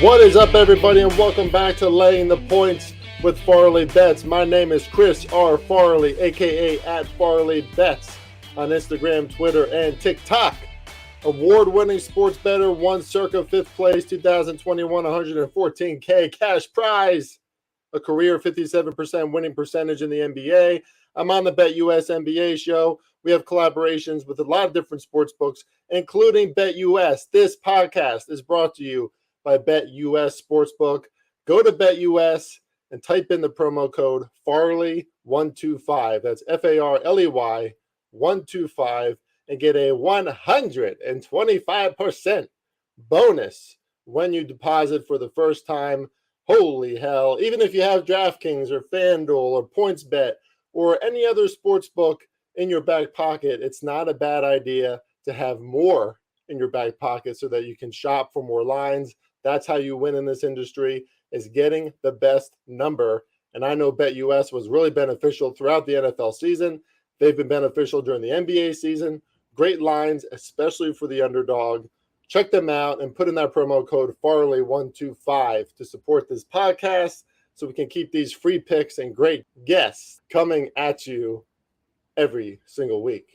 What is up, everybody, and welcome back to Laying the Points with Farley Bets. My name is Chris R. Farley, aka at Farley Bets on Instagram, Twitter, and TikTok. Award-winning sports bettor, won circa 5th place, 2021, $114K cash prize, a career 57% winning percentage in the NBA. I'm on the BetUS NBA show. We have collaborations with a lot of different sports books, including BetUS. This podcast is brought to you by BetUS Sportsbook. Go to BetUS and type in the promo code Farley125. That's Farley 125 and get a 125% bonus when you deposit for the first time. Holy hell. Even if you have DraftKings or FanDuel or PointsBet or any other sports book in your back pocket, it's not a bad idea to have more in your back pocket so that you can shop for more lines. That's how you win in this industry, is getting the best number. And I know BetUS was really beneficial throughout the NFL season. They've been beneficial during the NBA season. Great lines, especially for the underdog. Check them out and put in that promo code Farley125 to support this podcast so we can keep these free picks and great guests coming at you every single week.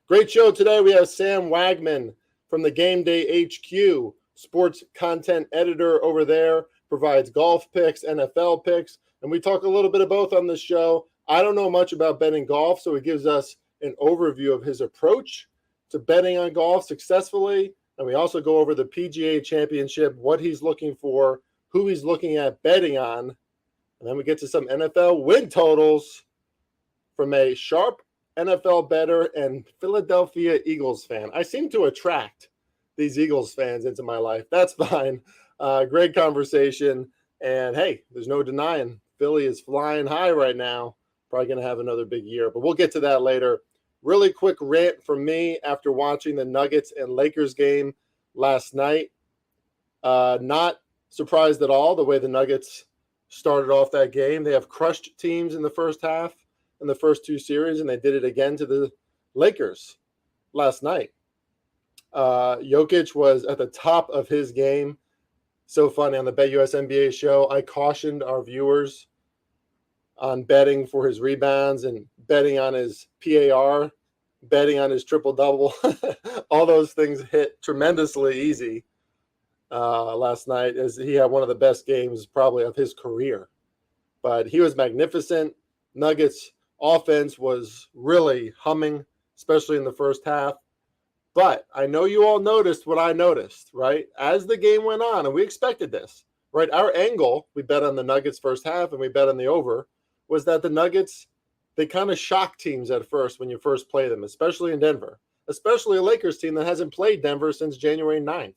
Great show today. We have Sam Wagman from TheGameDayHQ, sports content editor over there, provides golf picks, NFL picks, and we talk a little bit of both on this show. I don't know much about betting golf, so he gives us an overview of his approach to betting on golf successfully, and we also go over the PGA Championship, what he's looking for, who he's looking at betting on, and then we get to some NFL win totals from a sharp NFL bettor and Philadelphia Eagles fan. I seem to attract these Eagles fans into my life. That's fine. Great conversation. And hey, there's no denying Philly is flying high right now. Probably going to have another big year, but we'll get to that later. Really quick rant from me after watching the Nuggets and Lakers game last night. Not surprised at all the way the Nuggets started off that game. They have crushed teams in the first half in the first two series, and they did it again to the Lakers last night. Jokic was at the top of his game. So funny, on the BetUS NBA show, I cautioned our viewers on betting for his rebounds and betting on his PAR, betting on his triple-double. All those things hit tremendously easy last night, as he had one of the best games probably of his career. But he was magnificent. Nuggets offense was really humming, especially in the first half. But I know you all noticed what I noticed, right? As the game went on, and we expected this, right? Our angle, we bet on the Nuggets first half and we bet on the over, was that the Nuggets, they kind of shock teams at first when you first play them, especially in Denver, especially a Lakers team that hasn't played Denver since January 9th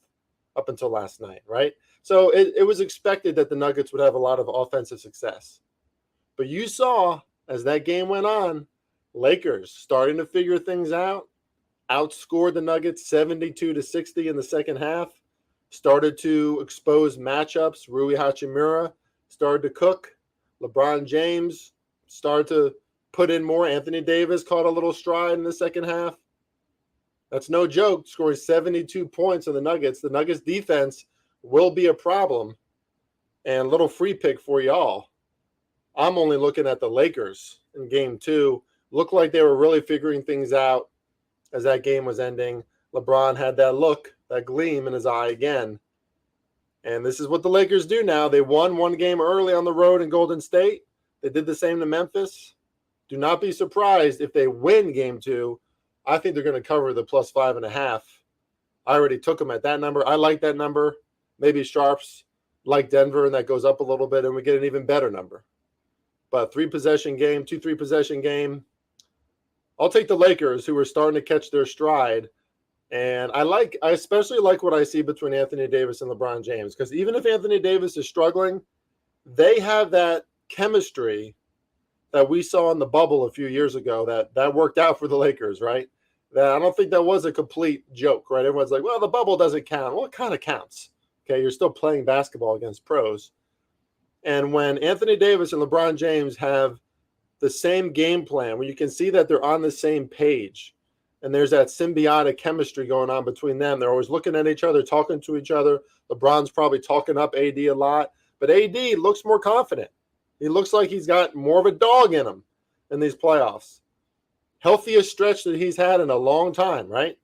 up until last night, right? So it was expected that the Nuggets would have a lot of offensive success. But you saw, as that game went on, Lakers starting to figure things out, outscored the Nuggets 72-60 in the second half, started to expose matchups. Rui Hachimura started to cook. LeBron James started to put in more. Anthony Davis caught a little stride in the second half. That's no joke, scoring 72 points on the Nuggets. The Nuggets defense will be a problem. And a little free pick for y'all. I'm only looking at the Lakers in game two. Looked like they were really figuring things out as that game was ending. LeBron had that look, that gleam in his eye again. And this is what the Lakers do now. They won one game early on the road in Golden State. They did the same to Memphis. Do not be surprised if they win game two. I think they're going to cover the plus 5.5. I already took them at that number. I like that number. Maybe sharps like Denver, and that goes up a little bit, and we get an even better number. But 3-possession game, 3-possession game. I'll take the Lakers, who are starting to catch their stride. And I especially like what I see between Anthony Davis and LeBron James, because even if Anthony Davis is struggling, they have that chemistry that we saw in the bubble a few years ago that worked out for the Lakers, right? That I don't think that was a complete joke, right? Everyone's like, well, the bubble doesn't count. Well, it kind of counts. Okay, you're still playing basketball against pros. And when Anthony Davis and LeBron James have the same game plan, where you can see that they're on the same page, and there's that symbiotic chemistry going on between them. They're always looking at each other, talking to each other. LeBron's probably talking up AD a lot, but AD looks more confident. He looks like he's got more of a dog in him in these playoffs. Healthiest stretch that he's had in a long time, right?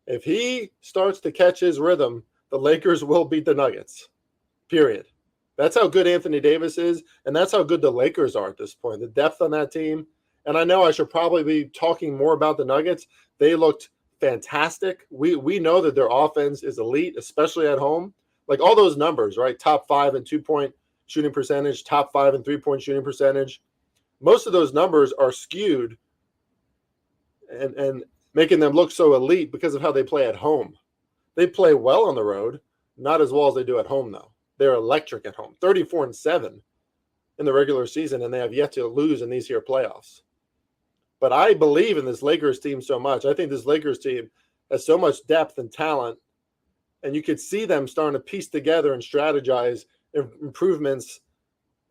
If he starts to catch his rhythm, the Lakers will beat the Nuggets, period. That's how good Anthony Davis is, and that's how good the Lakers are at this point. The depth on that team. And I know I should probably be talking more about the Nuggets. They looked fantastic. We know that their offense is elite, especially at home. Like all those numbers, right? Top 5 in 2-point shooting percentage, top 5 in 3-point shooting percentage. Most of those numbers are skewed and making them look so elite because of how they play at home. They play well on the road, not as well as they do at home, though. They're electric at home, 34-7 in the regular season, and they have yet to lose in these here playoffs. But I believe in this Lakers team so much. I think this Lakers team has so much depth and talent, and you could see them starting to piece together and strategize improvements,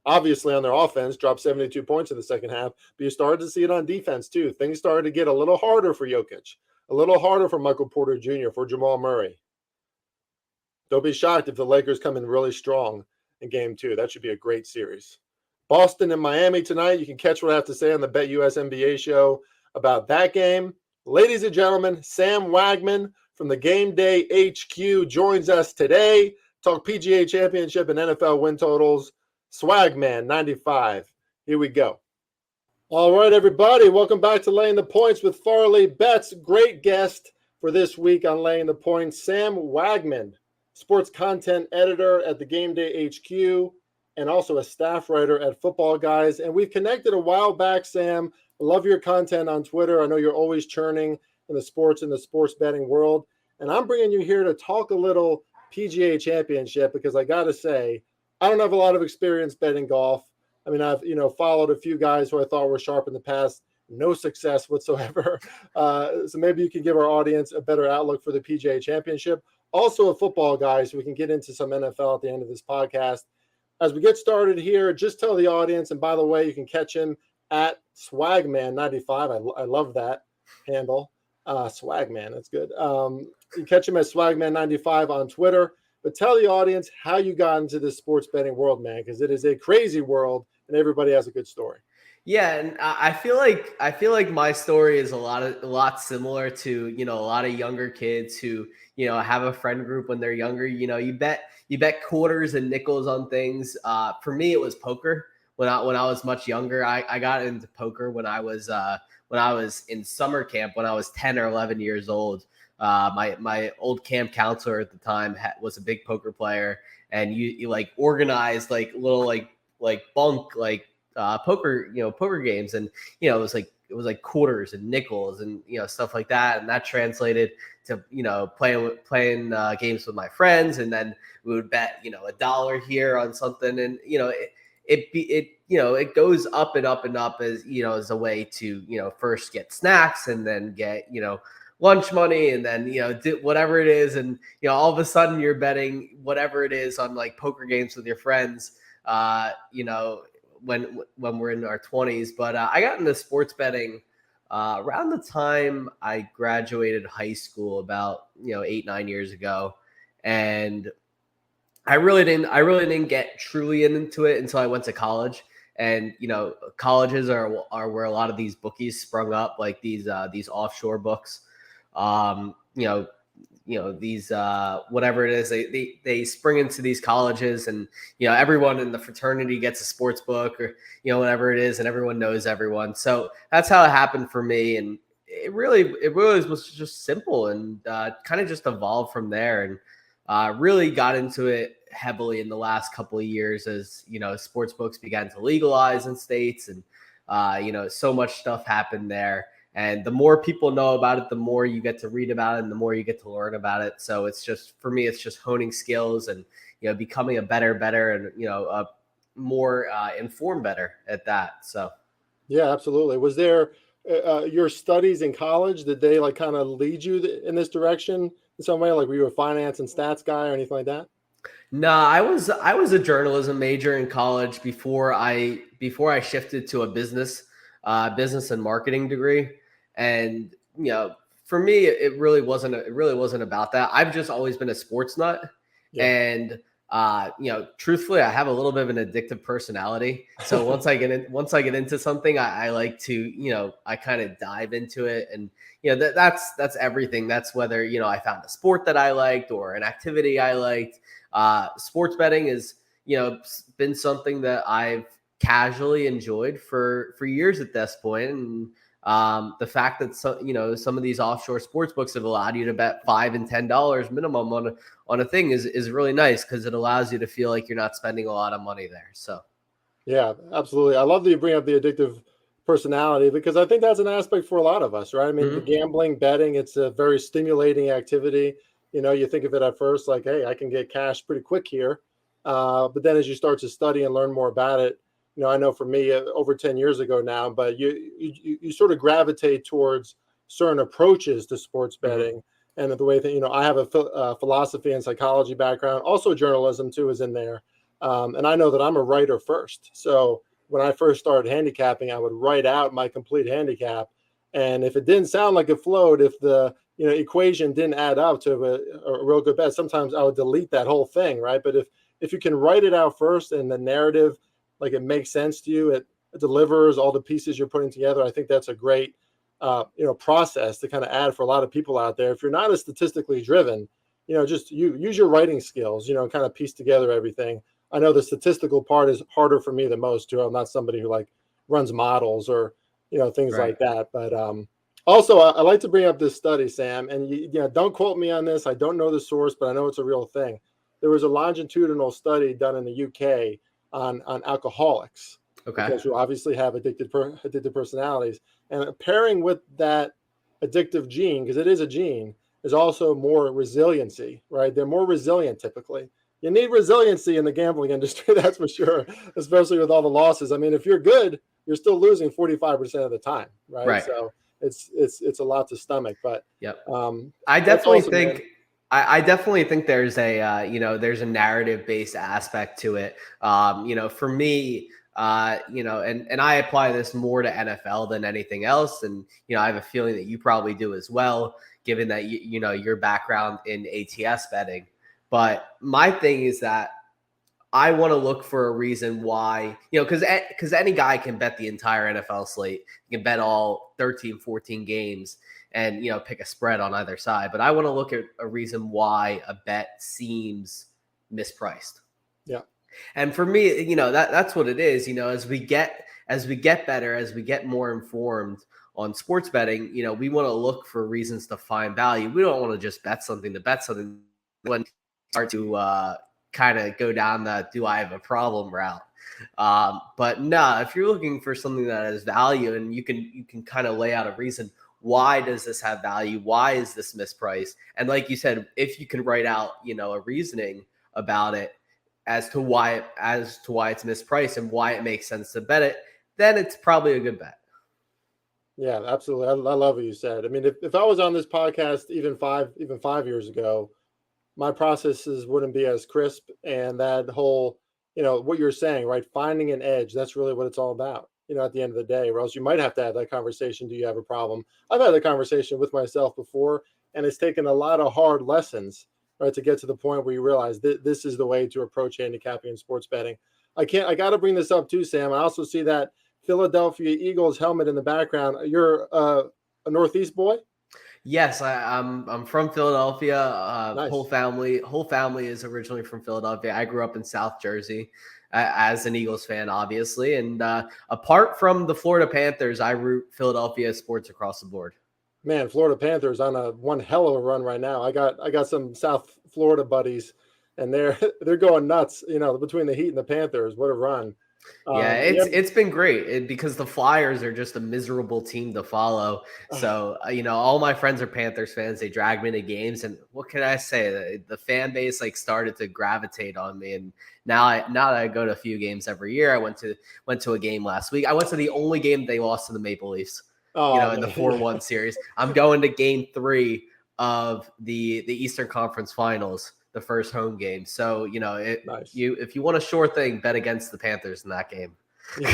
obviously, on their offense, dropped 72 points in the second half, but you started to see it on defense, too. Things started to get a little harder for Jokic, a little harder for Michael Porter Jr., for Jamal Murray. Don't be shocked if the Lakers come in really strong in Game 2. That should be a great series. Boston and Miami tonight. You can catch what I have to say on the BetUS NBA show about that game. Ladies and gentlemen, Sam Wagman from the Game Day HQ joins us today. Talk PGA Championship and NFL win totals. Swagman 95. Here we go. All right, everybody. Welcome back to Laying the Points with Farley Betts. Great guest for this week on Laying the Points, Sam Wagman, sports content editor at the Game Day HQ, and also a staff writer at Football Guys. And we've connected a while back, Sam. I love your content on Twitter. I know you're always churning in the sports betting world. And I'm bringing you here to talk a little PGA Championship because I got to say, I don't have a lot of experience betting golf. I mean, I've, followed a few guys who I thought were sharp in the past. No success whatsoever. So maybe you can give our audience a better outlook for the PGA Championship. Also a Football Guy, so we can get into some NFL at the end of this podcast. As we get started here, just tell the audience, and by the way, you can catch him at Swagman95. I love that handle. Swagman, that's good. You catch him at Swagman95 on Twitter. But tell the audience how you got into this sports betting world, man, because it is a crazy world, and everybody has a good story. Yeah, and I feel like my story is a lot similar to a lot of younger kids who have a friend group when they're younger. You bet quarters and nickels on things. For me, it was poker when I was much younger. I got into poker when I was in summer camp when I was 10 or 11 years old. My old camp counselor at the time was a big poker player, and you like organized like little like bunk poker games, and it was like quarters and nickels and stuff like that, and that translated to playing games with my friends, and then we would bet $1 here on something, and it goes up and up and up as as a way to first get snacks and then get lunch money, and then do whatever it is, and all of a sudden you're betting whatever it is on like poker games with your friends when we're in our 20s. But I got into sports betting around the time I graduated high school, about 8-9 years ago, and I really didn't get truly into it until I went to college. And colleges are where a lot of these bookies sprung up, like these offshore books. These whatever it is, they spring into these colleges, and everyone in the fraternity gets a sports book, or whatever it is, and everyone knows everyone. So that's how it happened for me, and it really was just simple, and kind of just evolved from there, and really got into it heavily in the last couple of years as sports books began to legalize in states, and so much stuff happened there. And the more people know about it, the more you get to read about it, and the more you get to learn about it. So it's just, for me, it's just honing skills and, becoming a better, and, a more informed better at that. So. Yeah, absolutely. Was there your studies in college, did they like kind of lead you in this direction in some way? Like were you a finance and stats guy or anything like that? No, I was a journalism major in college before I shifted to a business and marketing degree. And for me, it really wasn't about that. I've just always been a sports nut. Yeah. And truthfully, I have a little bit of an addictive personality. So once I get into something, I like to, I kind of dive into it. And that's everything. That's whether I found a sport that I liked or an activity I liked. Sports betting is been something that I've casually enjoyed for years at this point. And the fact that some of these offshore sports books have allowed you to bet $5 and $10 minimum on a thing is really nice, because it allows you to feel like you're not spending a lot of money there. So yeah, absolutely. I love that you bring up the addictive personality, because I think that's an aspect for a lot of us, right? I mean, the gambling, betting, it's a very stimulating activity. You think of it at first like, hey, I can get cash pretty quick here. But then as you start to study and learn more about it, I know for me over 10 years ago now, but you sort of gravitate towards certain approaches to sports betting. And the way that, I have a philosophy and psychology background, also journalism too is in there. And I know that I'm a writer first. So when I first started handicapping, I would write out my complete handicap. And if it didn't sound like it flowed, if the equation didn't add up to a real good bet, sometimes I would delete that whole thing, right? But if you can write it out first and the narrative, like it makes sense to you, it delivers all the pieces you're putting together, I think that's a great process to kind of add for a lot of people out there. If you're not as statistically driven, just use your writing skills, kind of piece together everything. I know the statistical part is harder for me than most too. I'm not somebody who like runs models or, things like that. But also I like to bring up this study, Sam, and don't quote me on this. I don't know the source, but I know it's a real thing. There was a longitudinal study done in the UK on alcoholics. Okay. Because you obviously have addicted personalities. And pairing with that addictive gene, because it is a gene, is also more resiliency, right? They're more resilient typically. You need resiliency in the gambling industry, that's for sure, especially with all the losses. I mean, if you're good, you're still losing 45% of the time, right? So it's a lot to stomach. But I definitely think I definitely think there's a there's a narrative based aspect to it. For me, and I apply this more to NFL than anything else. And, I have a feeling that you probably do as well, given that, your background in ATS betting. But my thing is that I want to look for a reason why, because any guy can bet the entire NFL slate. You can bet all 13, 14 games and, pick a spread on either side. But I want to look at a reason why a bet seems mispriced. Yeah. And for me, that's what it is. As we get better, as we get more informed on sports betting, we want to look for reasons to find value. We don't want to just bet something to bet something. When start to kind of go down the do I have a problem route. But no, if you're looking for something that has value, and you can kind of lay out a reason, why does this have value? Why is this mispriced? And like you said, if you can write out, a reasoning about it as to why it's mispriced and why it makes sense to bet it, then it's probably a good bet. Yeah, absolutely. I love what you said. I mean, if I was on this podcast even 5 years ago, my processes wouldn't be as crisp, and that whole, what you're saying, right? Finding an edge, that's really what it's all about, at the end of the day, or else you might have to have that conversation. Do you have a problem? I've had a conversation with myself before, and it's taken a lot of hard lessons, right, to get to the point where you realize this is the way to approach handicapping and sports betting. I got to bring this up too, Sam. I also see that Philadelphia Eagles helmet in the background. You're a Northeast boy? Yes, I'm from Philadelphia. Nice. Whole family is originally from Philadelphia. I grew up in South Jersey as an Eagles fan, obviously. And apart from the Florida Panthers, I root Philadelphia sports across the board. Man, Florida Panthers on one hell of a run right now. I got some South Florida buddies, and they're going nuts. Between the Heat and the Panthers, what a run! Yeah, it's been great because the Flyers are just a miserable team to follow. So, all my friends are Panthers fans. They drag me to games, and what can I say? The fan base started to gravitate on me, and now that I go to a few games every year. I went to a game last week. I went to the only game they lost to the Maple Leafs. In the 4-1 series. I'm going to game 3 of the Eastern Conference Finals, the first home game. So, nice. if you want a sure thing, bet against the Panthers in that game.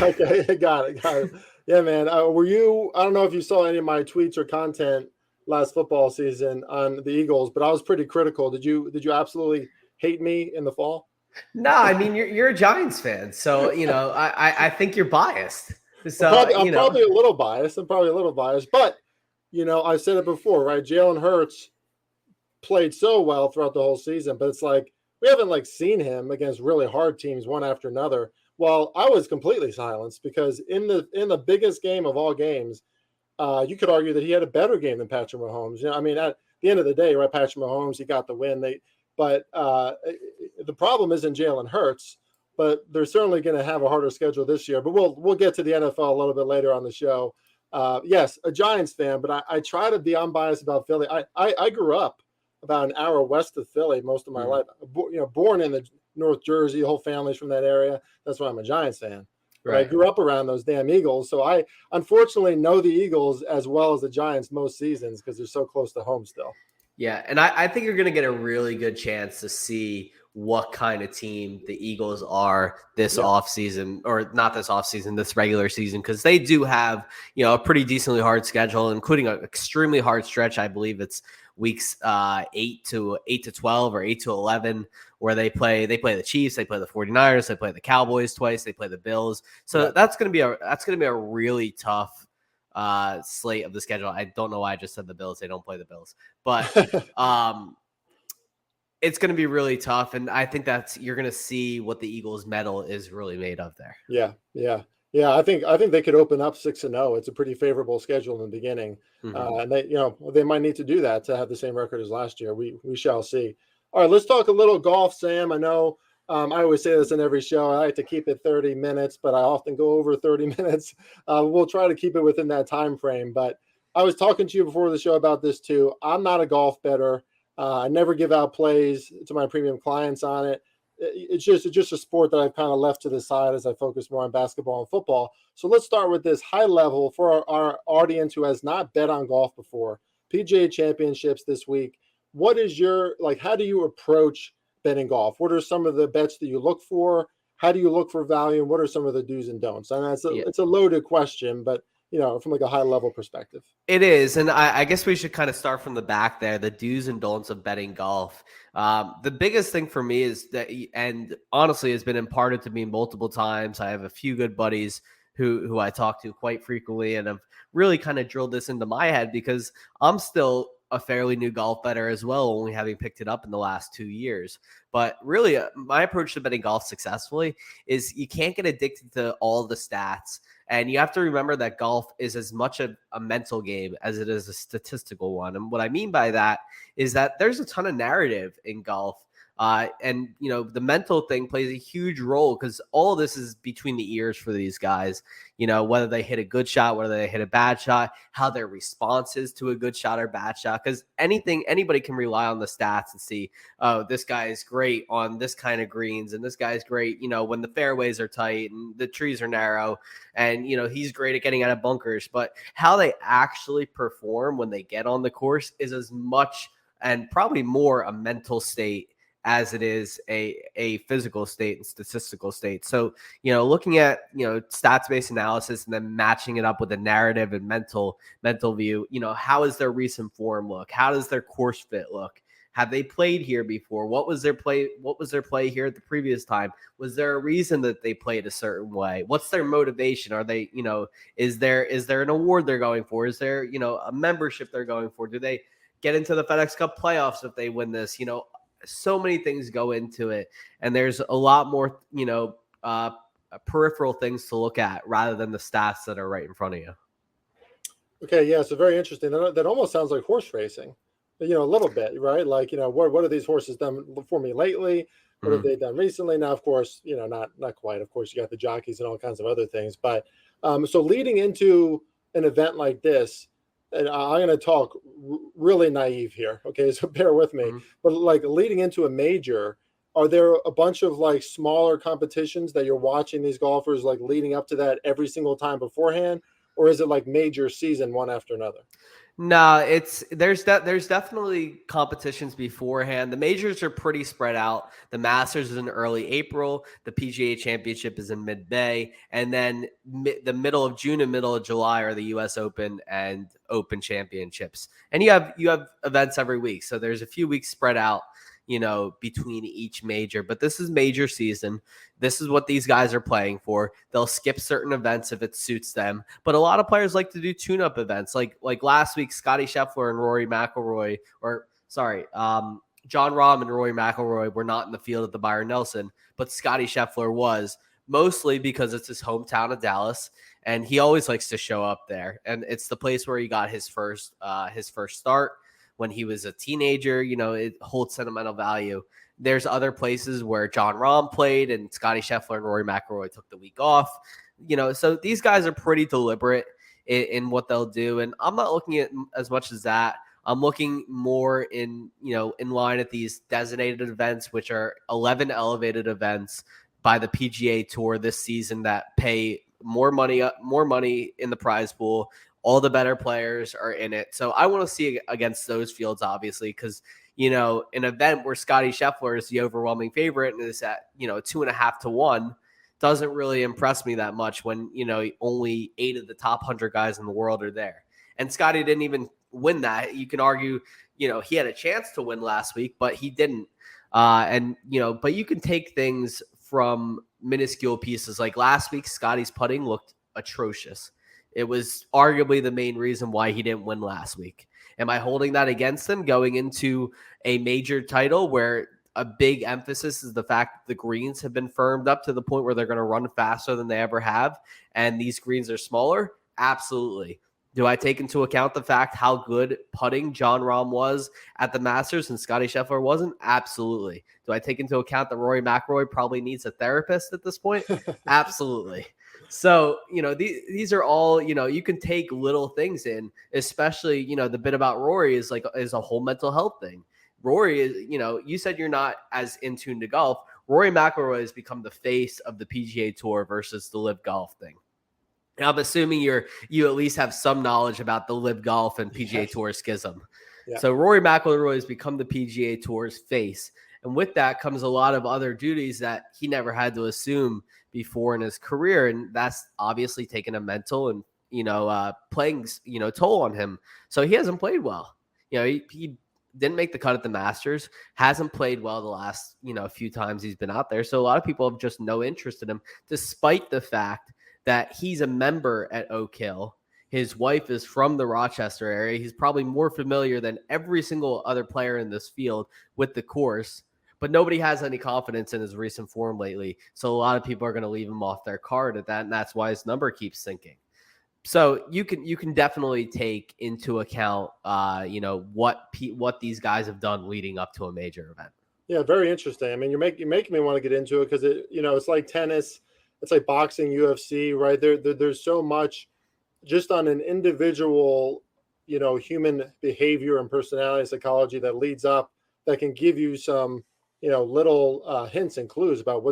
Okay, got it. Yeah, man. I don't know if you saw any of my tweets or content last football season on the Eagles, but I was pretty critical. Did you absolutely hate me in the fall? No, I mean you're a Giants fan, so I think you're biased. So I'm probably a little biased. But I said it before, right? Jalen Hurts played so well throughout the whole season, but it's like we haven't like seen him against really hard teams one after another. Well, I was completely silenced because in the biggest game of all games, you could argue that he had a better game than Patrick Mahomes. I mean, at the end of the day, right? Patrick Mahomes, he got the win. But the problem isn't Jalen Hurts, but they're certainly going to have a harder schedule this year. But we'll get to the NFL a little bit later on the show. Yes, a Giants fan, but I try to be unbiased about Philly. I grew up about an hour west of Philly most of my life. Born in the North Jersey, the whole family's from that area. That's why I'm a Giants fan. Right. I grew up around those damn Eagles, so I unfortunately know the Eagles as well as the Giants most seasons because they're so close to home still. Yeah, and I think you're going to get a really good chance to see what kind of team the Eagles are this offseason, or not this offseason, this regular season, because they do have, a pretty decently hard schedule, including an extremely hard stretch. I believe it's weeks 8 to 12 or 8 to 11, where they play the Chiefs, they play the 49ers, they play the Cowboys twice, they play the Bills. So that's going to be a really tough slate of the schedule. I don't know why I just said the Bills. They don't play the Bills, but it's going to be really tough. And I think you're going to see what the Eagles' medal is really made of there. Yeah. I think they could open up 6-0. It's a pretty favorable schedule in the beginning. And they might need to do that to have the same record as last year. We shall see. All right, let's talk a little golf, Sam. I know I always say this in every show. I like to keep it 30 minutes, but I often go over 30 minutes. We'll try to keep it within that time frame. But I was talking to you before the show about this too. I'm not a golf bettor. I never give out plays to my premium clients on it. It's just a sport that I've kind of left to the side as I focus more on basketball and football. So let's start with this high level for our audience who has not bet on golf before. PGA Championships this week. What is how do you approach betting golf? What are some of the bets that you look for? How do you look for value? And what are some of the do's and don'ts? And it's a loaded question, but from like a high level perspective. It is. And I guess we should kind of start from the back there, the do's and don'ts of betting golf. The biggest thing for me is that, and honestly has been imparted to me multiple times. I have a few good buddies who I talk to quite frequently and have really kind of drilled this into my head because I'm still a fairly new golf bettor as well, only having picked it up in the last 2 years. But really, my approach to betting golf successfully is you can't get addicted to all the stats. And you have to remember that golf is as much a mental game as it is a statistical one. And what I mean by that is that there's a ton of narrative in golf. And the mental thing plays a huge role because all of this is between the ears for these guys, whether they hit a good shot, whether they hit a bad shot, how their response is to a good shot or bad shot. Because anybody can rely on the stats and see, oh, this guy is great on this kind of greens and this guy's great, when the fairways are tight and the trees are narrow and, he's great at getting out of bunkers. But how they actually perform when they get on the course is as much and probably more a mental state as it is a physical state and statistical state. So, looking at, stats-based analysis and then matching it up with a narrative and mental view, how is their recent form look? How does their course fit look? Have they played here before? What was their play here at the previous time? Was there a reason that they played a certain way? What's their motivation? Are they, is there an award they're going for? Is there, a membership they're going for? Do they get into the FedEx Cup playoffs if they win this? So many things go into it, and there's a lot more, peripheral things to look at rather than the stats that are right in front of you. Okay, yeah, so very interesting. That almost sounds like horse racing, a little bit, right? Like, what have these horses done for me lately? What have they done recently? Now, of course, not quite. Of course, you got the jockeys and all kinds of other things. But so leading into an event like this, and I'm going to talk really naive here, okay? So bear with me. But like leading into a major, are there a bunch of like smaller competitions that you're watching these golfers like leading up to that every single time beforehand? Or is it like major season one after another? No, there's definitely competitions beforehand. The majors are pretty spread out. The Masters is in early April. The PGA Championship is in mid-May, and then the middle of June and middle of July are the U.S. Open and Open Championships. And you have events every week, so there's a few weeks spread out, between each major. But this is major season. This is what these guys are playing for. They'll skip certain events if it suits them. But a lot of players like to do tune-up events. Like last week, Scotty Scheffler and Rory McIlroy, John Rahm and Rory McIlroy were not in the field at the Byron Nelson, but Scotty Scheffler was, mostly because it's his hometown of Dallas, and he always likes to show up there. And it's the place where he got his first start when he was a teenager. It holds sentimental value. There's other places where John Rahm played and Scotty Scheffler and Rory McIlroy took the week off. So these guys are pretty deliberate in what they'll do. And I'm not looking at as much as that. I'm looking more in line at these designated events, which are 11 elevated events by the PGA Tour this season that pay more money in the prize pool. All the better players are in it. So I want to see against those fields, obviously, because an event where Scotty Scheffler is the overwhelming favorite and is at 2.5 to 1 doesn't really impress me that much when only 8 of the top 100 guys in the world are there. And Scotty didn't even win that. You can argue he had a chance to win last week, but he didn't. But you can take things from minuscule pieces. Like last week, Scotty's putting looked atrocious. It was arguably the main reason why he didn't win last week. Am I holding that against him going into a major title where a big emphasis is the fact that the greens have been firmed up to the point where they're going to run faster than they ever have, and these greens are smaller? Absolutely. Do I take into account the fact how good putting John Rahm was at the Masters and Scotty Scheffler wasn't? Absolutely. Do I take into account that Rory McIlroy probably needs a therapist at this point? Absolutely. So, these are all, you can take little things in, especially, the bit about Rory is a whole mental health thing. Rory is, you said you're not as in tune to golf. Rory McIlroy has become the face of the PGA Tour versus the Live Golf thing. And I'm assuming you at least have some knowledge about the Live Golf and PGA Tour schism. Yeah. So Rory McIlroy has become the PGA Tour's face. And with that comes a lot of other duties that he never had to assume before in his career. And that's obviously taken a mental and, playing, toll on him. So he hasn't played well. He didn't make the cut at the Masters, hasn't played well the last, few times he's been out there. So a lot of people have just no interest in him, despite the fact that he's a member at Oak Hill. His wife is from the Rochester area. He's probably more familiar than every single other player in this field with the course, but nobody has any confidence in his recent form lately. So a lot of people are going to leave him off their card at that, and that's why his number keeps sinking. So you can definitely take into account, what these guys have done leading up to a major event. Yeah, very interesting. I mean, you're making me want to get into it because it's like tennis. It's like boxing, UFC, right? There's so much just on an individual, human behavior and personality psychology that leads up that can give you some, little hints and clues about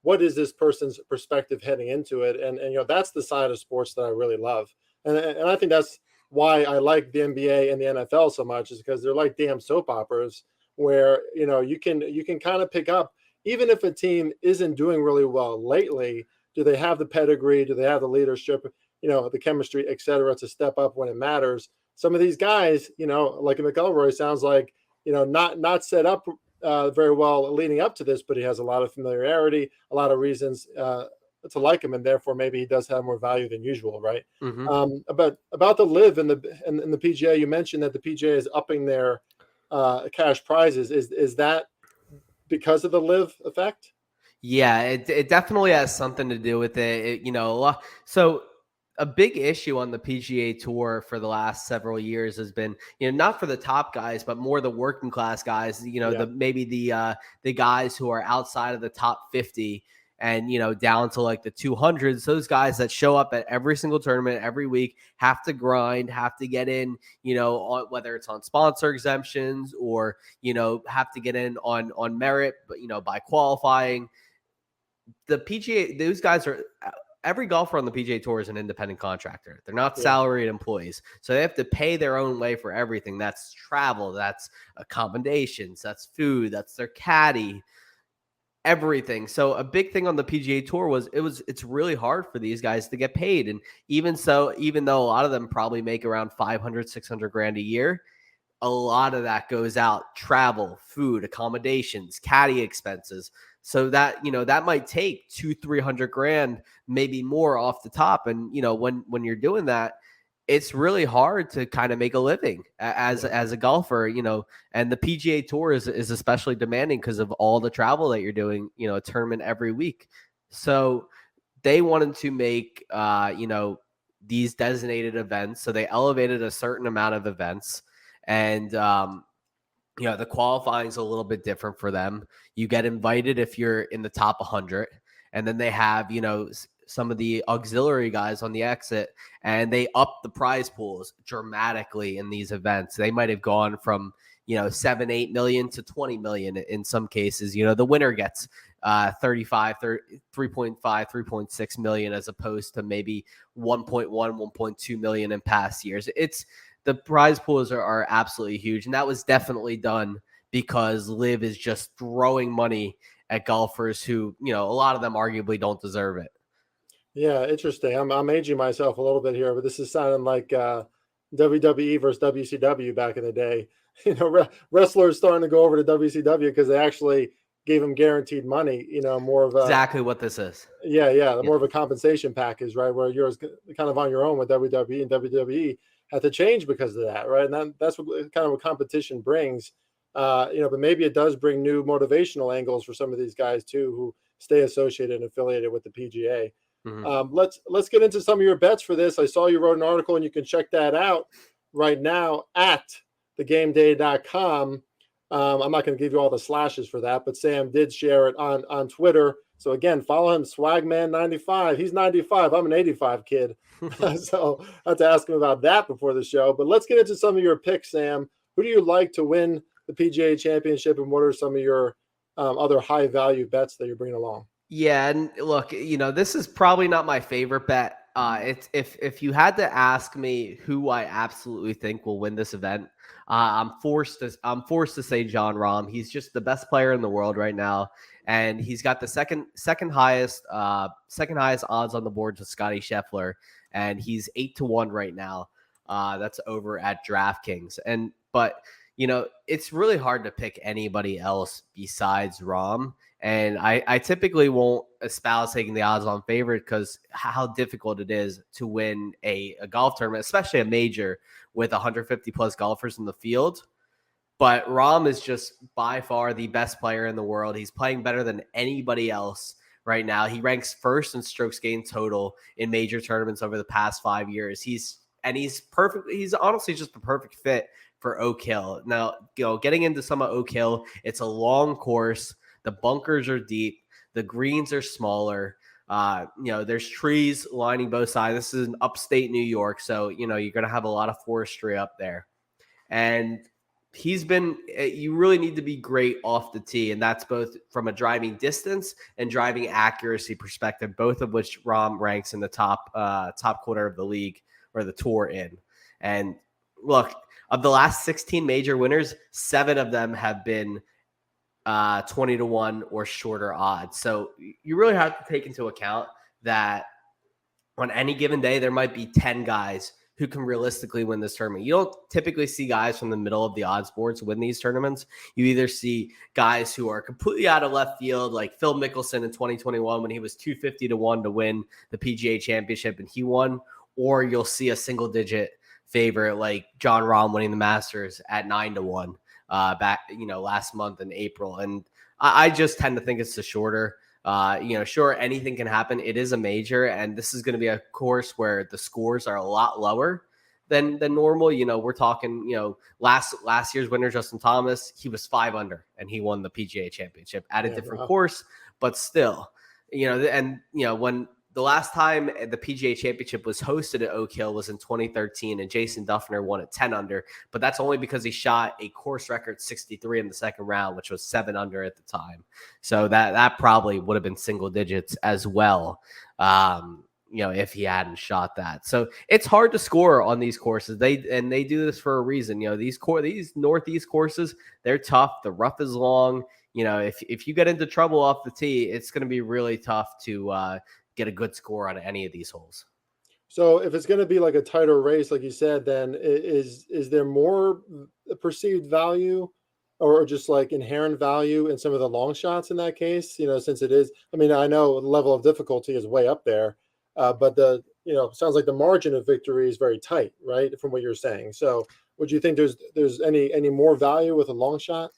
what is this person's perspective heading into it. And that's the side of sports that I really love. And I think that's why I like the NBA and the NFL so much, is because they're like damn soap operas where, you can kind of pick up, even if a team isn't doing really well lately, do they have the pedigree? Do they have the leadership, the chemistry, et cetera, to step up when it matters? Some of these guys, like McIlroy sounds like, not set up very well leading up to this, but he has a lot of familiarity, a lot of reasons to like him, and therefore maybe he does have more value than usual, right? Mm-hmm. About the Live and the PGA, you mentioned that the PGA is upping their cash prizes. Is that because of the Live effect? Yeah, it definitely has something to do with it. So a big issue on the PGA Tour for the last several years has been, not for the top guys, but more the working class guys, the guys who are outside of the top 50 and, down to like the 200s, those guys that show up at every single tournament every week, have to grind, have to get in, whether it's on sponsor exemptions or, have to get in on merit, but, by qualifying. The PGA, those guys are every golfer on the PGA Tour is an independent contractor. They're not salaried employees. So they have to pay their own way for everything. That's travel, that's accommodations, that's food, that's their caddy, everything. So a big thing on the PGA Tour was it's really hard for these guys to get paid. And even though a lot of them probably make around 500, 600 grand a year, a lot of that goes out: travel, food, accommodations, caddy expenses. So that, that might take 200-300 grand, maybe more off the top. And, when you're doing that, it's really hard to kind of make a living as a golfer, and the PGA Tour is especially demanding because of all the travel that you're doing, a tournament every week. So they wanted to make, these designated events. So they elevated a certain amount of events, and, the qualifying is a little bit different for them. You get invited if you're in the top 100, and then they have, some of the auxiliary guys on the exit, and they up the prize pools dramatically in these events. They might have gone from, 7-8 million to 20 million in some cases. The winner gets 3.6 million as opposed to maybe 1.2 million in past years. The prize pools are absolutely huge. And that was definitely done because LIV is just throwing money at golfers who, a lot of them arguably don't deserve it. Yeah, interesting. I'm aging myself a little bit here, but this is sounding like WWE versus WCW back in the day. Wrestlers starting to go over to WCW because they actually gave them guaranteed money. More of a exactly what this is. Yeah, more of a compensation package, right? Where you're kind of on your own with WWE, and WWE had to change because of that, right? And that's what kind of what competition brings. But maybe it does bring new motivational angles for some of these guys too, who stay associated and affiliated with the PGA. Mm-hmm. Let's get into some of your bets for this. I saw you wrote an article, and you can check that out right now at TheGameDay.com. I'm not going to give you all the slashes for that, but Sam did share it on Twitter. So again, follow him, Swagman95. He's 95. I'm an 85 kid. So I had to ask him about that before the show. But let's get into some of your picks, Sam. Who do you like to win the PGA Championship, and what are some of your other high value bets that you're bringing along? Yeah, and look, this is probably not my favorite bet. It's if you had to ask me who I absolutely think will win this event, I'm forced to say Jon Rahm. He's just the best player in the world right now, and he's got the second highest odds on the board to Scotty Scheffler, and he's 8-1 right now. That's over at DraftKings, but it's really hard to pick anybody else besides Rahm. And I typically won't espouse taking the odds on favorite because how difficult it is to win a golf tournament, especially a major with 150 plus golfers in the field. But Rahm is just by far the best player in the world. He's playing better than anybody else right now. He ranks first in strokes gained total in major tournaments over the past 5 years. He's perfect. He's honestly just the perfect fit for Oak Hill. Now, getting into some of Oak Hill, it's a long course. The bunkers are deep. The greens are smaller. There's trees lining both sides. This is in upstate New York, so you're going to have a lot of forestry up there. And you really need to be great off the tee, and that's both from a driving distance and driving accuracy perspective, both of which Rahm ranks in the top quarter of the league or the tour in. And look, of the last 16 major winners, 7 of them have been 20-1 or shorter odds. So you really have to take into account that on any given day, there might be 10 guys who can realistically win this tournament. You don't typically see guys from the middle of the odds boards win these tournaments. You either see guys who are completely out of left field, like Phil Mickelson in 2021 when he was 250-1 to win the PGA Championship and he won, or you'll see a single digit favorite like Jon Rahm winning the Masters at 9-1. Back, last month in April. And I just tend to think it's the shorter, sure, anything can happen. It is a major, and this is going to be a course where the scores are a lot lower than normal. We're talking, last year's winner, Justin Thomas, he was 5 under and he won the PGA Championship at a different course, but still, when the last time the PGA Championship was hosted at Oak Hill was in 2013, and Jason Duffner won at 10 under, but that's only because he shot a course record 63 in the second round, which was 7 under at the time. So that probably would have been single digits as well. if he hadn't shot that. So it's hard to score on these courses. They do this for a reason. These Northeast courses, they're tough. The rough is long. If you get into trouble off the tee, it's going to be really tough to get a good score on any of these holes. So if it's going to be like a tighter race, like you said, then is there more perceived value or just like inherent value in some of the long shots in that case? Since it is, I mean, I know the level of difficulty is way up there, but sounds like the margin of victory is very tight, right? From what you're saying. So would you think there's any more value with a long shot?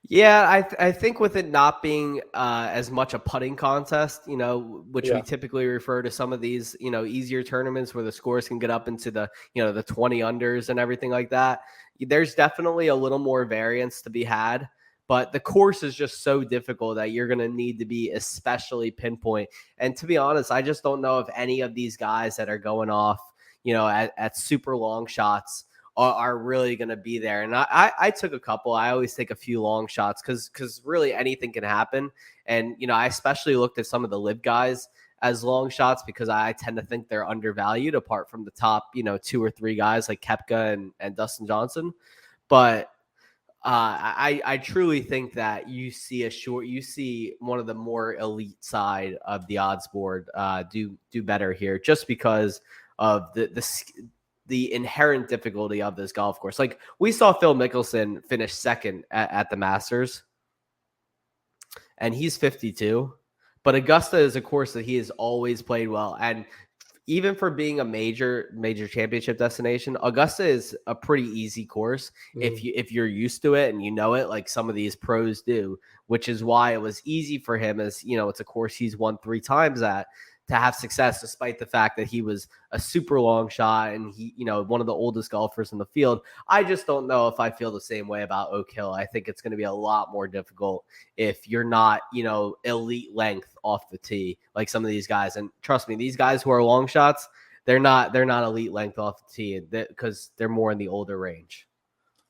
Yeah, I think with it not being as much a putting contest, which we Yeah. typically refer to some of these, easier tournaments where the scores can get up into the 20 unders and everything like that. There's definitely a little more variance to be had, but the course is just so difficult that you're going to need to be especially pinpoint. And to be honest, I just don't know if any of these guys that are going off, at super long shots are really going to be there. And I took a couple. I always take a few long shots because really anything can happen. And, I especially looked at some of the live guys as long shots because I tend to think they're undervalued apart from the top, 2 or 3 guys like Koepka and Dustin Johnson. But I truly think that you see one of the more elite side of the odds board do better here just because of the inherent difficulty of this golf course. Like we saw Phil Mickelson finish second at the Masters and he's 52, but Augusta is a course that he has always played well. And even for being a major championship destination, Augusta is a pretty easy course if you're used to it and it, like some of these pros do, which is why it was easy for him as, it's a course he's won 3 times at to have success, despite the fact that he was a super long shot and he, one of the oldest golfers in the field. I just don't know if I feel the same way about Oak Hill. I think it's going to be a lot more difficult if you're not, elite length off the tee, like some of these guys. And trust me, these guys who are long shots, they're not elite length off the tee because they're more in the older range.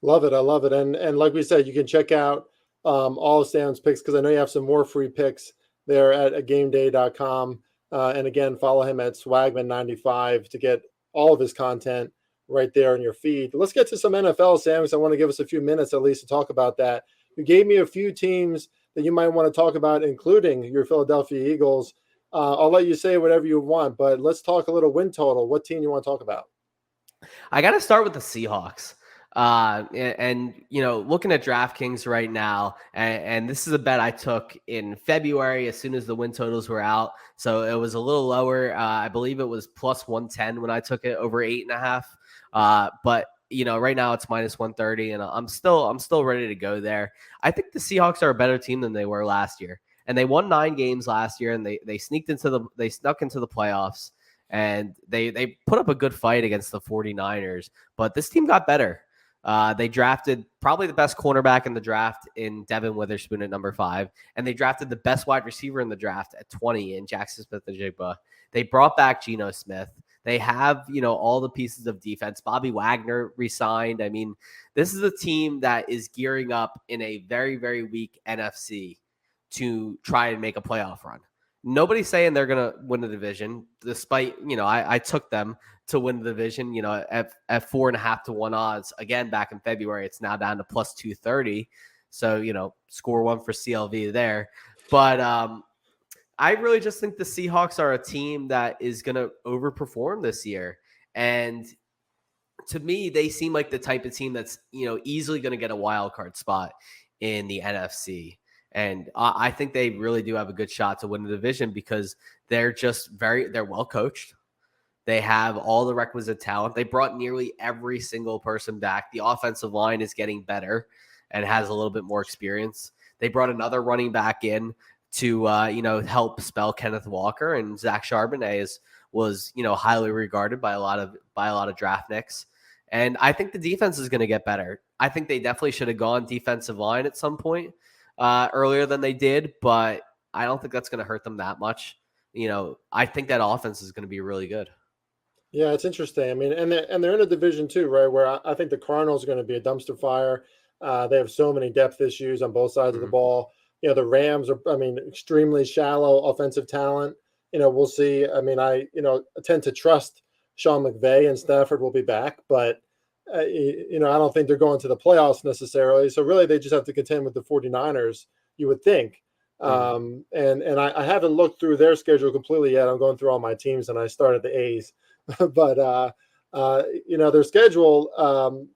Love it. I love it. And like we said, you can check out all of Sam's picks because I know you have some more free picks there at GameDay.com. And again, follow him at Swagman95 to get all of his content right there in your feed. Let's get to some NFL, Sam, because I want to give us a few minutes at least to talk about that. You gave me a few teams that you might want to talk about, including your Philadelphia Eagles. I'll let you say whatever you want, but let's talk a little win total. What team you want to talk about? I got to start with the Seahawks. Looking at DraftKings right now, and this is a bet I took in February as soon as the win totals were out. So it was a little lower. I believe it was plus 110 when I took it over 8.5. But right now it's minus 130, and I'm still ready to go there. I think the Seahawks are a better team than they were last year, and they won 9 games last year, and they snuck into the playoffs. And they put up a good fight against the 49ers, but this team got better. They drafted probably the best cornerback in the draft in Devin Witherspoon at number 5, and they drafted the best wide receiver in the draft at 20 in Jackson Smith-Njigba. They brought back Geno Smith. They have, all the pieces of defense. Bobby Wagner resigned. I mean, this is a team that is gearing up in a very, very weak NFC to try and make a playoff run. Nobody's saying they're going to win the division, despite, I took them to win the division, at 4.5 to 1 odds. Again, back in February, it's now down to plus 230. So, score 1 for CLV there. But I really just think the Seahawks are a team that is going to overperform this year. And to me, they seem like the type of team that's, easily going to get a wild card spot in the NFC. And I think they really do have a good shot to win the division because they're well coached. They have all the requisite talent. They brought nearly every single person back. The offensive line is getting better and has a little bit more experience. They brought another running back in to, help spell Kenneth Walker, and Zach Charbonnet was highly regarded by a lot of draft nicks. And I think the defense is going to get better. I think they definitely should have gone defensive line at some point earlier than they did, but I don't think that's going to hurt them that much. I think that offense is going to be really good. Yeah, it's interesting. I mean, and they're in a division too, right? Where I think the Cardinals are going to be a dumpster fire. They have so many depth issues on both sides of the ball. The Rams are, extremely shallow offensive talent. we'll see. I mean, I tend to trust Sean McVay and Stafford will be back, but I don't think they're going to the playoffs necessarily. So really, they just have to contend with the 49ers, you would think. And I haven't looked through their schedule completely yet. I'm going through all my teams, and I started the A's, but their schedule.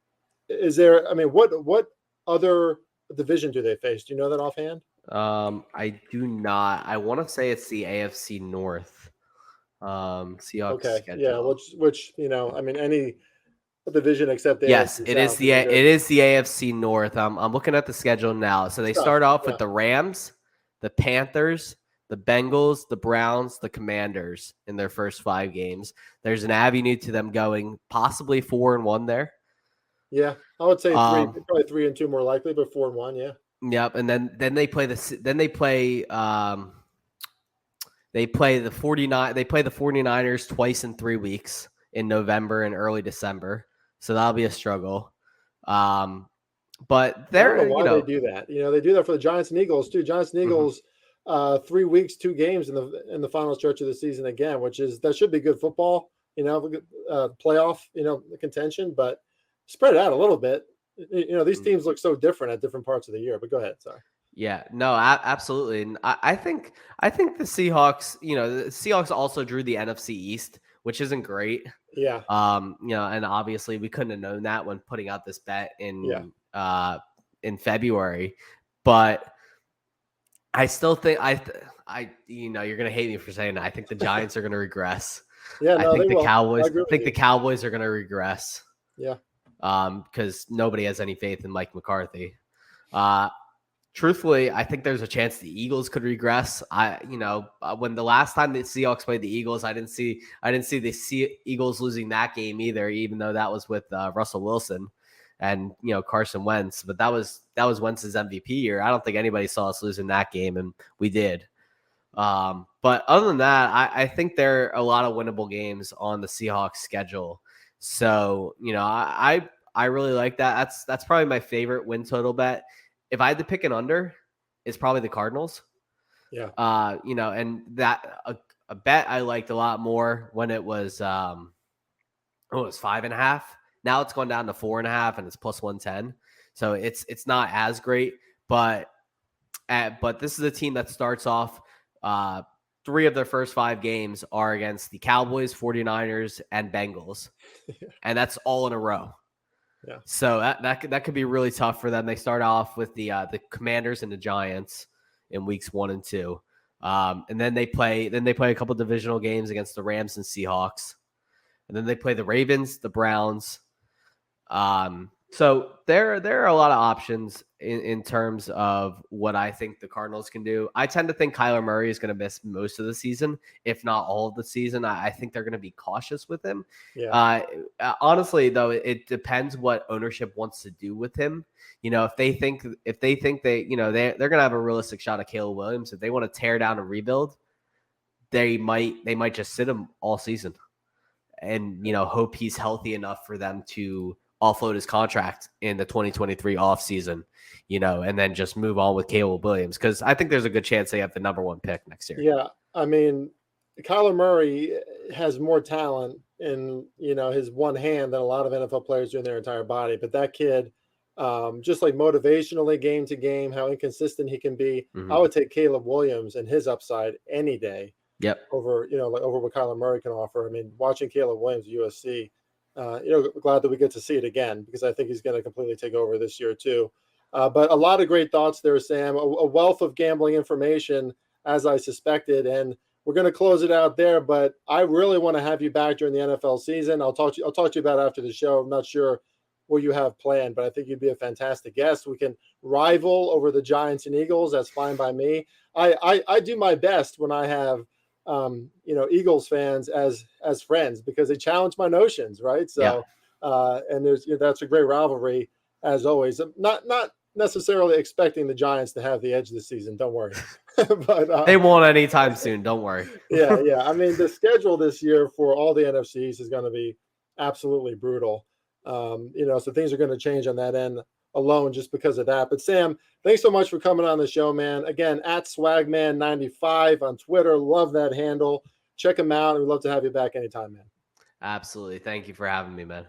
Is there? I mean, what other division do they face? Do you know that offhand? I do not. I want to say it's the AFC North. Seahawks Okay, yeah. schedule. Which I mean, any division except the Yes, AFC it is South the is a it good is the AFC North. I'm looking at the schedule now. So they stuff. start off Yeah, with the Rams, the Panthers, the Bengals, the Browns, the Commanders in their first 5 games. There's an avenue to them going possibly 4-1 there. yeah. I would say three, Um, probably 3-2 more likely, but 4-1. Yeah, yep, and then they play the 49ers twice in 3 weeks in November and early December. So that'll be a struggle. But I don't know they're, why they do that. They do that for the Giants and Eagles too. Giants and mhm. Eagles, 3 weeks, 2 games in the final stretch of the season again, that should be good football. Playoff, contention, but spread it out a little bit. These teams look so different at different parts of the year. But go ahead, sorry. Yeah, no, absolutely. And I think the Seahawks, the Seahawks also drew the NFC East, which isn't great. Yeah, And obviously we couldn't have known that when putting out this bet yeah, in February. But I still think you're gonna hate me for saying that. I think the Giants are gonna regress. yeah. I No, they think the will. I Cowboys agree I with think the you. Cowboys are gonna regress. Yeah, Because nobody has any faith in Mike McCarthy. Truthfully, I think there's a chance the Eagles could regress. When the last time the Seahawks played the Eagles, I didn't see the Eagles losing that game either, even though that was with Russell Wilson and Carson Wentz. But that was Wentz's MVP year. I don't think anybody saw us losing that game, and we did. But other than that, I think there are a lot of winnable games on the Seahawks schedule. So I really like that. That's probably my favorite win total bet. If I had to pick an under, it's probably the Cardinals. yeah, And that a bet I liked a lot more when it was 5.5. Now it's gone down to 4.5 and it's plus 110. So it's not as great, but this is a team that starts off 3 of their first 5 games are against the Cowboys, 49ers, and Bengals. And that's all in a row. yeah. So that could be really tough for them. They start off with the Commanders and the Giants in weeks 1 and 2, and then they play a couple divisional games against the Rams and Seahawks, and then they play the Ravens, the Browns. So there are a lot of options in terms of what I think the Cardinals can do. I tend to think Kyler Murray is going to miss most of the season, if not all of the season. I think they're going to be cautious with him. Yeah. Honestly, though, it depends what ownership wants to do with him. If they think they're going to have a realistic shot at Caleb Williams, if they want to tear down and rebuild, they might just sit him all season and hope he's healthy enough for them to offload his contract in the 2023 offseason, and then just move on with Caleb Williams, because I think there's a good chance they have the number 1 pick next year. Yeah, I mean, Kyler Murray has more talent in his one hand than a lot of NFL players do in their entire body. But that kid, just like motivationally, game to game, how inconsistent he can be, I would take Caleb Williams and his upside any day. Yep. Over over what Kyler Murray can offer. I mean, watching Caleb Williams at USC. Glad that we get to see it again, because I think he's going to completely take over this year too. But a lot of great thoughts there, Sam. A wealth of gambling information, as I suspected, and we're going to close it out there. But I really want to have you back during the NFL season. I'll talk to you about it after the show. I'm not sure what you have planned, but I think you'd be a fantastic guest. We can rival over the Giants and Eagles. That's fine by me. I do my best when I have Eagles fans as friends, because they challenge my notions, right? So, and there's that's a great rivalry as always. Not necessarily expecting the Giants to have the edge this season. Don't worry, but they won't anytime soon. Don't worry. yeah. I mean, the schedule this year for all the NFCs is going to be absolutely brutal. So things are going to change on that end alone just because of that. But Sam, thanks so much for coming on the show, man. Again, at Swagman95 on Twitter. Love that handle. Check him out. And we'd love to have you back anytime, man. Absolutely. Thank you for having me, man.